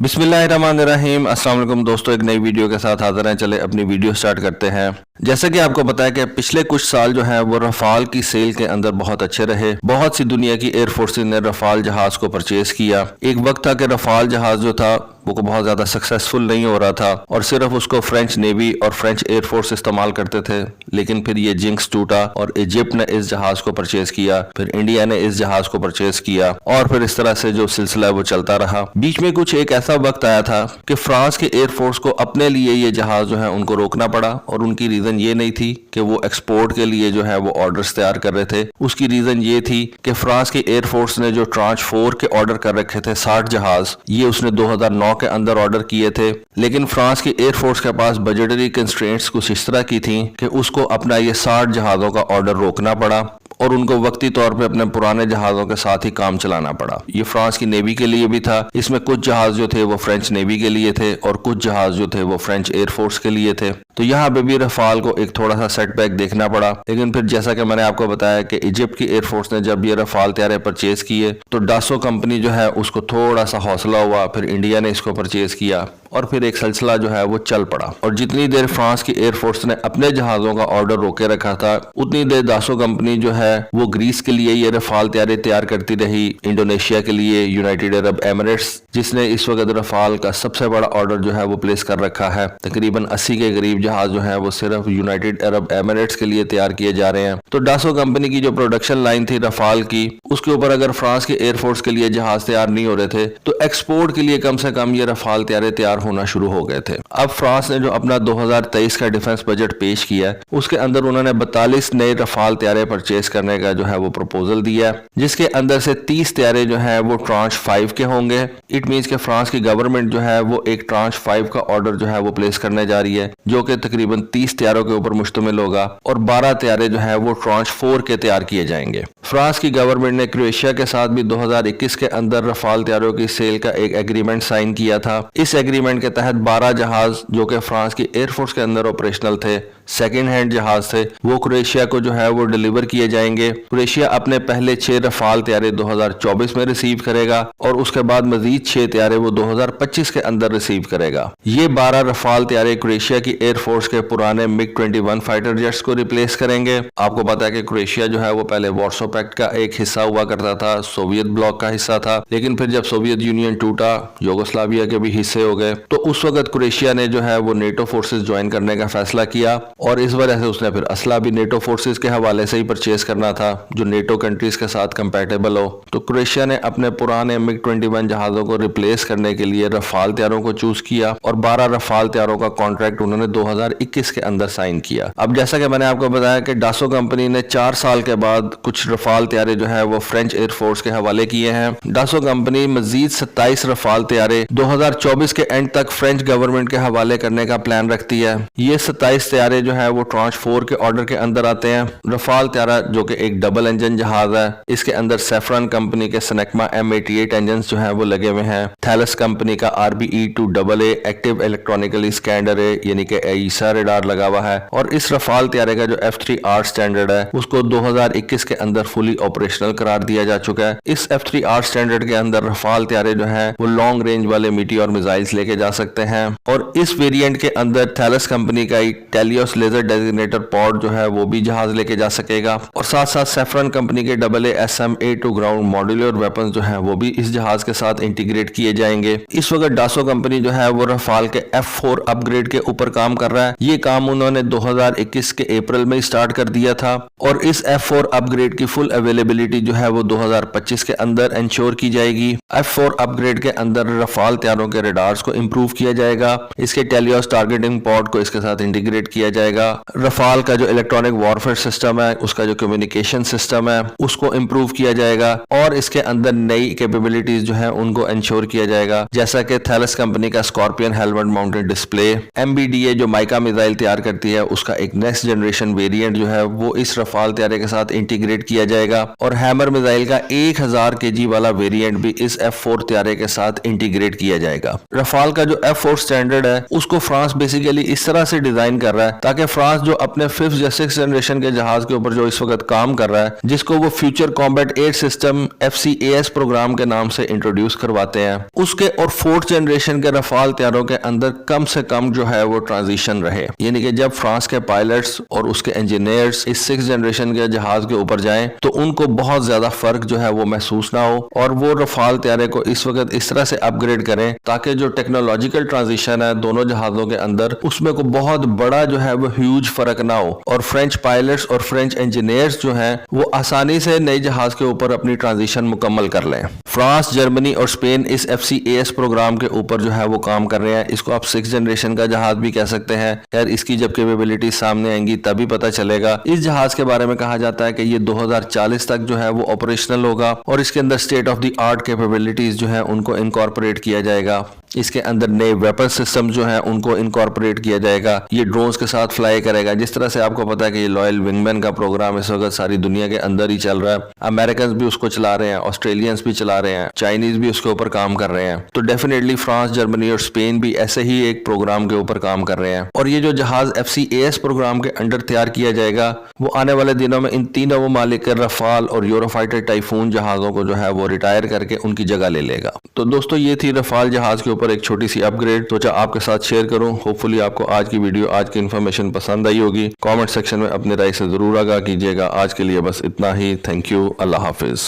बिस्मिल्लाहिर्रहमानिर्रहीम। अस्सलाम वालेकुम दोस्तों, एक नई वीडियो के साथ हाजिर हैं। चले अपनी वीडियो स्टार्ट करते हैं। जैसा कि आपको पता है कि पिछले कुछ साल जो है वो रफाल की सेल के अंदर बहुत अच्छे रहे। बहुत सी दुनिया की एयरफोर्सेज ने रफाल जहाज को परचेज किया। एक वक्त था कि रफाल जहाज जो था वो बहुत ज्यादा सक्सेसफुल नहीं हो रहा था और सिर्फ उसको फ्रेंच नेवी और फ्रेंच एयरफोर्स इस्तेमाल करते थे। लेकिन फिर ये जिंक्स टूटा और इजिप्ट ने इस जहाज को परचेज किया, फिर इंडिया ने इस जहाज को परचेज किया और फिर इस तरह से जो सिलसिला है वो चलता रहा। बीच में कुछ एक ऐसा वक्त आया था कि फ्रांस के एयरफोर्स को अपने लिए ये जहाज जो है उनको रोकना पड़ा और उनकी रीजन ये नहीं थी कि वो एक्सपोर्ट के लिए जो है वो ऑर्डर्स तैयार कर रहे थे। उसकी रीजन ये थी कि फ्रांस की एयरफोर्स ने जो ट्रांच 4 के ऑर्डर कर रखे थे 60 जहाज, ये उसने 2009 के अंदर ऑर्डर किए थे। लेकिन फ्रांस की एयरफोर्स के पास बजटरी कंस्ट्रेंट्स कुछ इस तरह की थी कि उसको अपना ये 60 जहाजों का ऑर्डर रोकना पड़ा और उनको वक्ती तौर पे अपने पुराने जहाजों के साथ ही काम चलाना पड़ा। ये फ्रांस की नेवी के लिए भी था। इसमें कुछ जहाज जो थे वो फ्रेंच नेवी के लिए थे और कुछ जहाज जो थे वो फ्रेंच एयरफोर्स के लिए थे। तो यहाँ पे भी रफाल को एक थोड़ा सा सेटबैक देखना पड़ा। लेकिन फिर जैसा कि मैंने आपको बताया कि इजिप्ट की एयरफोर्स ने जब ये रफाल तैयारे परचेज किए तो डासो कंपनी जो है उसको थोड़ा सा हौसला हुआ, फिर इंडिया ने इसको परचेज किया और फिर एक सिलसिला जो है वो चल पड़ा। और जितनी देर फ्रांस की एयरफोर्स ने अपने जहाजों का ऑर्डर रोके रखा था, उतनी देर दासो कंपनी जो है वो ग्रीस के लिए ये रफाल तैयार करती रही, इंडोनेशिया के लिए, यूनाइटेड अरब एमिरेट्स जिसने इस वक्त रफाल का सबसे बड़ा ऑर्डर जो है वो प्लेस कर रखा है। तकरीबन 80 के करीब जहाज जो है वो सिर्फ यूनाइटेड अरब एमिरेट्स के लिए तैयार किए जा रहे हैं। तो डासो कंपनी की जो प्रोडक्शन लाइन थी रफाल की, उसके ऊपर अगर फ्रांस के एयरफोर्स के लिए जहाज तैयार नहीं हो रहे थे तो एक्सपोर्ट के लिए कम से कम ये रफाल तैयार होना शुरू हो गए थे। अब फ्रांस ने जो अपना 2023 का डिफेंस बजट पेश किया है उसके अंदर उन्होंने 42 नए रफाल तैयारे परचेज करने का जो है वो प्रपोजल दिया है, जिसके अंदर से 30 तैयारे जो है वो ट्रांच 5 के होंगे। इट मींस के फ्रांस की गवर्नमेंट जो है वो एक ट्रांच 5 का ऑर्डर जो है वो प्लेस करने जा रही है, जो कि तकरीबन 30 तैयारों के ऊपर मुश्तमिल होगा और 12 तैयारे जो है वो ट्रांच 4 के तैयार किए जाएंगे। फ्रांस की गवर्नमेंट ने क्रोएशिया के साथ भी 2021 के अंदर रफाल तैयारों की सेल का एक एग्रीमेंट साइन किया था। इस एग्रीमेंट के तहत 12 जहाज जो कि फ्रांस की एयरफोर्स के अंदर ऑपरेशनल थे, सेकेंड हैंड जहाज थे, वो क्रोएशिया को जो है वो डिलीवर किए जाएंगे। क्रोएशिया अपने पहले 6 रफाल तैयारे 2024 में रिसीव करेगा और उसके बाद मजीद 6 तैयारे वो 2025 के अंदर रिसीव करेगा। ये 12 रफाल तैयारे क्रोएशिया की एयरफोर्स के पुराने मिग 21 फाइटर जेट्स को रिप्लेस करेंगे। आपको पता है कि क्रोएशिया जो है वो पहले वार्सो पैक्ट का एक हिस्सा हुआ करता था, सोवियत ब्लॉक का हिस्सा था। लेकिन फिर जब सोवियत यूनियन टूटा, यूगोस्लाविया के भी हिस्से हो गए, तो उस वक्त क्रोएशिया ने जो है वो नेटो फोर्सेस ज्वाइन करने का फैसला किया और इस वजह से उसने फिर असला भी नेटो फोर्सेस के हवाले से ही परचेज करना था जो नेटो कंट्रीज के साथ कंपैटिबल हो। तो क्रोएशिया ने अपने पुराने मिग 21 जहाजों को रिप्लेस करने के लिए रफाल तैयारों को चूज किया और 12 रफाल तैयारों का कॉन्ट्रैक्ट उन्होंने 2021 के अंदर साइन किया। अब जैसा कि मैंने आपको बताया कि डासो कंपनी ने 4 साल के बाद कुछ रफाल तैयारे जो है वो फ्रेंच एयरफोर्स के हवाले किए हैं। डासो कंपनी मजीद 27 रफाल तैयारे 2024 के एंड तक फ्रेंच गवर्नमेंट के हवाले करने का प्लान रखती है। ये 27 तैयारे जो है वो ट्रांच 4 के ऑर्डर के अंदर आते हैं। रफाल तैयारा जो कि एक डबल इंजन जहाज है, इसके अंदर सेफ्रॉन कंपनी के सनेक्मा M88 इंजन जो है वो लगे हुए हैं। थैलस कंपनी का RBE-2AA एक्टिव इलेक्ट्रॉनिकली स्कैंड अरे यानी कि AESA रडार लगा हुआ है और इस रफाल तैयारे का जो F3R स्टैंडर्ड है उसको 2021 के अंदर फुली ऑपरेशनल करार दिया जा चुका है। इस F3R स्टैंडर्ड के अंदर रफाल तैयारे जो है वो लॉन्ग रेंज वाले मीटियोर मिसाइल्स लेके जा सकते हैं और इस वेरिएंट के अंदर थैलस कंपनी का टेलियोस लेजर डेजिग्नेटर पॉड जो है वो भी जहाज लेके जा सकेगा और साथ साथ सेफ्रॉन कंपनी के AA-SM-A2 ग्राउंड मॉड्यूलर वेपन जो है वो भी इस जहाज के साथ इंटीग्रेट किए जाएंगे। इस वक्त डासो कंपनी जो है वो रफाल के F4 अपग्रेड के ऊपर काम कर रहा है। ये काम उन्होंने 2021 के अप्रैल में स्टार्ट कर दिया था और इस F4 अपग्रेड की फुल अवेलेबिलिटी जो है वो 2025 के अंदर इंश्योर की जाएगी। F4 अपग्रेड के अंदर रफाल तैयारों के रडार्स को इंप्रूव किया जाएगा, इसके टेलियोस टारगेटिंग पॉड को इसके साथ इंटीग्रेट किया जाएगा। रफाल का जो इलेक्ट्रॉनिक वॉरफेयर सिस्टम है, उसका जो कम्युनिकेशन सिस्टम है उसको इंप्रूव किया जाएगा और इसके अंदर नई कैपेबिलिटीज जो है उनको इंश्योर किया जाएगा, जैसा कि थैलस कंपनी का scorpion helmet mounted display, MBDA जो माइका मिसाइल तैयार करती है उसका एक नेक्स्ट जनरेशन वेरिएंट जो है वो इस रफाल तैयारे के साथ इंटीग्रेट किया जाएगा और हैमर मिसाइल का 1000 kg वाला वेरिएंट भी इस F4 तैयारे के साथ इंटीग्रेट किया जाएगा। रफाल का जो F4 स्टैंडर्ड है उसको फ्रांस बेसिकली इस तरह से डिजाइन कर रहा है ताकि फ्रांस जो अपने 5th या 6th जनरेशन के जहाज के ऊपर जो इस वक्त काम कर रहा है, जिसको वो future combat air system FCAS programme के नाम से इंट्रोड्यूस करवाते हैं, उसके और 4th जनरेशन के रफाल तैयारों के अंदर कम से कम जो है वो ट्रांजिशन रहे। यानी कि जब फ्रांस के पायलट्स और उसके इंजीनियर्स इस 6th जनरेशन के जहाज के ऊपर जाएं तो उनको बहुत ज्यादा फर्क जो है वो महसूस ना हो और वो रफाल तैयारे को इस वक्त इस तरह से अपग्रेड करें ताकि जो टेक्नोलॉजिकल ट्रांजिशन है दोनों जहाजों के अंदर उसमें को बहुत बड़ा जो है वो ह्यूज फर्क ना हो और फ्रेंच पायलट्स और फ्रेंच इंजीनियर्स जो हैं वो आसानी से नए जहाज के ऊपर अपनी ट्रांजिशन मुकम्मल कर लें। फ्रांस, जर्मनी और स्पेन इस FCAS प्रोग्राम के ऊपर जो है वो काम कर रहे हैं। इसको आप 6th जनरेशन का जहाज भी कह सकते हैं। यार इसकी जब कैपेबिलिटी सामने आएंगी तभी पता चलेगा। इस जहाज के बारे में कहा जाता है कि ये 2040 तक जो है वो ऑपरेशनल होगा और इसके अंदर state of the art capabilities जो है उनको इनकॉर्पोरेट किया जाएगा। इसके अंदर नए वेपन सिस्टम जो है उनको इनकॉर्पोरेट किया जाएगा। ये ड्रोन्स के साथ फ्लाई करेगा। जिस तरह से आपको पता है कि ये लॉयल विंगमैन का प्रोग्राम इस वक्त सारी दुनिया के अंदर ही चल रहा है। अमेरिकन भी उसको चला रहे हैं, ऑस्ट्रेलियंस भी चला रहे हैं, चाइनीज भी उसके ऊपर काम कर रहे हैं। तो डेफिनेटली फ्रांस, जर्मनी और स्पेन भी ऐसे ही एक प्रोग्राम के ऊपर काम कर रहे हैं और ये जो जहाज FCAS प्रोग्राम के अंडर तैयार किया जाएगा वो आने वाले दिनों में इन तीनों ममालिक के रफाल और यूरोफाइटर टाइफून जहाजों को जो है वो रिटायर करके उनकी जगह ले लेगा। तो दोस्तों ये थी रफाल जहाज के ऊपर एक छोटी सी अपग्रेड, सोचा आपके साथ शेयर करूं। होपफुली आपको आज की वीडियो, आज की इन्फॉर्मेशन पसंद आई होगी। कमेंट सेक्शन में अपनी राय से जरूर आगाह कीजिएगा। आज के लिए बस इतना ही। Thank you. Allah Hafiz.